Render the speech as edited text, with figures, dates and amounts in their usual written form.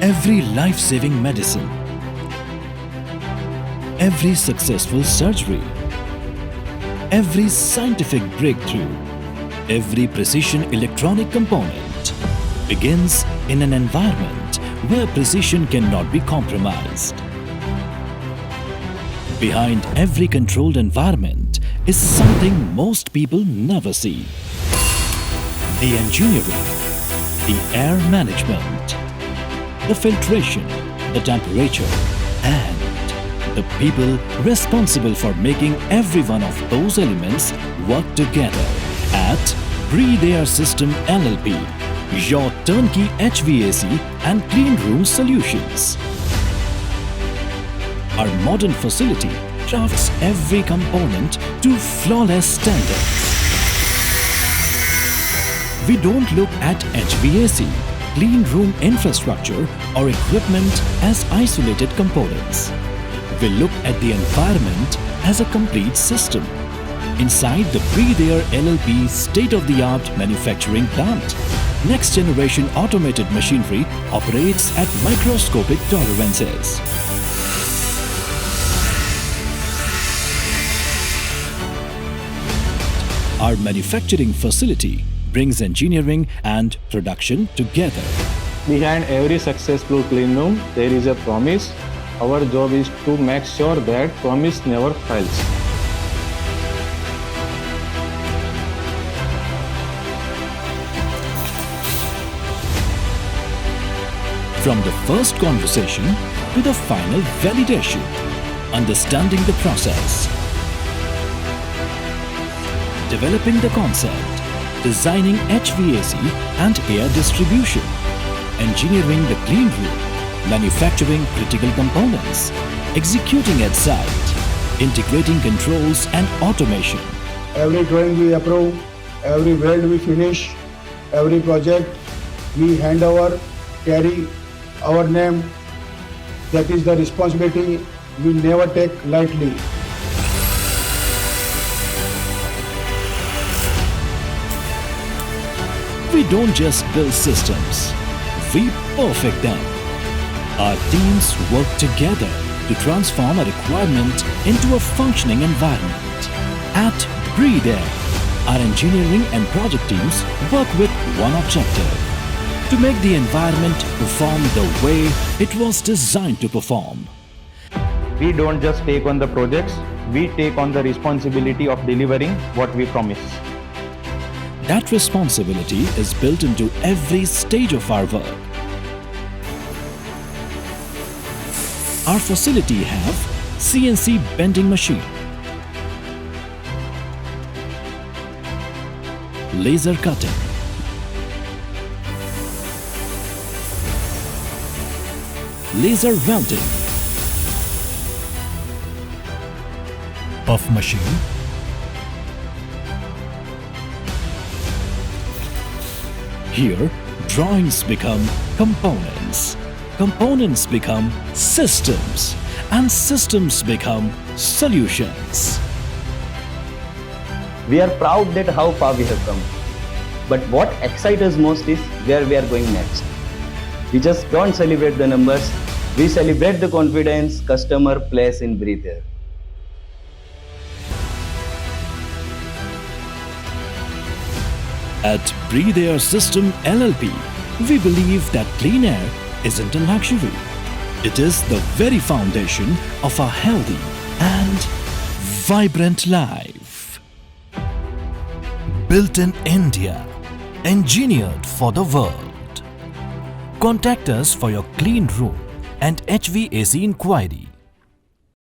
Every life-saving medicine, every successful surgery, every scientific breakthrough, every precision electronic component begins in an environment where precision cannot be compromised. Behind every controlled environment is something most people never see. The engineering, the air management, the filtration, the temperature, and the people responsible for making every one of those elements work together at Breathe Air System LLP, your turnkey HVAC and cleanroom solutions. Our modern facility crafts every component to flawless standards. We don't look at HVAC, clean room infrastructure or equipment as isolated components. We look at the environment as a complete system. Inside the Breathe Air LLP state-of-the-art manufacturing plant, next-generation automated machinery operates at microscopic tolerances. Our manufacturing facility brings engineering and production together. Behind every successful clean room, there is a promise. Our job is to make sure that promise never fails. From the first conversation to the final validation, understanding the process, developing the concept, designing HVAC and air distribution, engineering the clean room, manufacturing critical components, executing at site, integrating controls and automation. Every drawing we approve, every weld we finish, every project we hand over, carry our name. That is the responsibility we never take lightly. We don't just build systems, we perfect them. Our teams work together to transform a requirement into a functioning environment. At Breathe Air, our engineering and project teams work with one objective: to make the environment perform the way it was designed to perform. We don't just take on the projects, we take on the responsibility of delivering what we promise. That responsibility is built into every stage of our work. Our facility have CNC bending machine, laser cutting, laser welding, puff machine, here, drawings become components, components become systems, and systems become solutions. We are proud that how far we have come. But what excites us most is where we are going next. We just don't celebrate the numbers, we celebrate the confidence customer place in Breathe Air. At Breathe Air System LLP, we believe that clean air isn't a luxury. It is the very foundation of a healthy and vibrant life. Built in India, engineered for the world. Contact us for your clean room and HVAC inquiry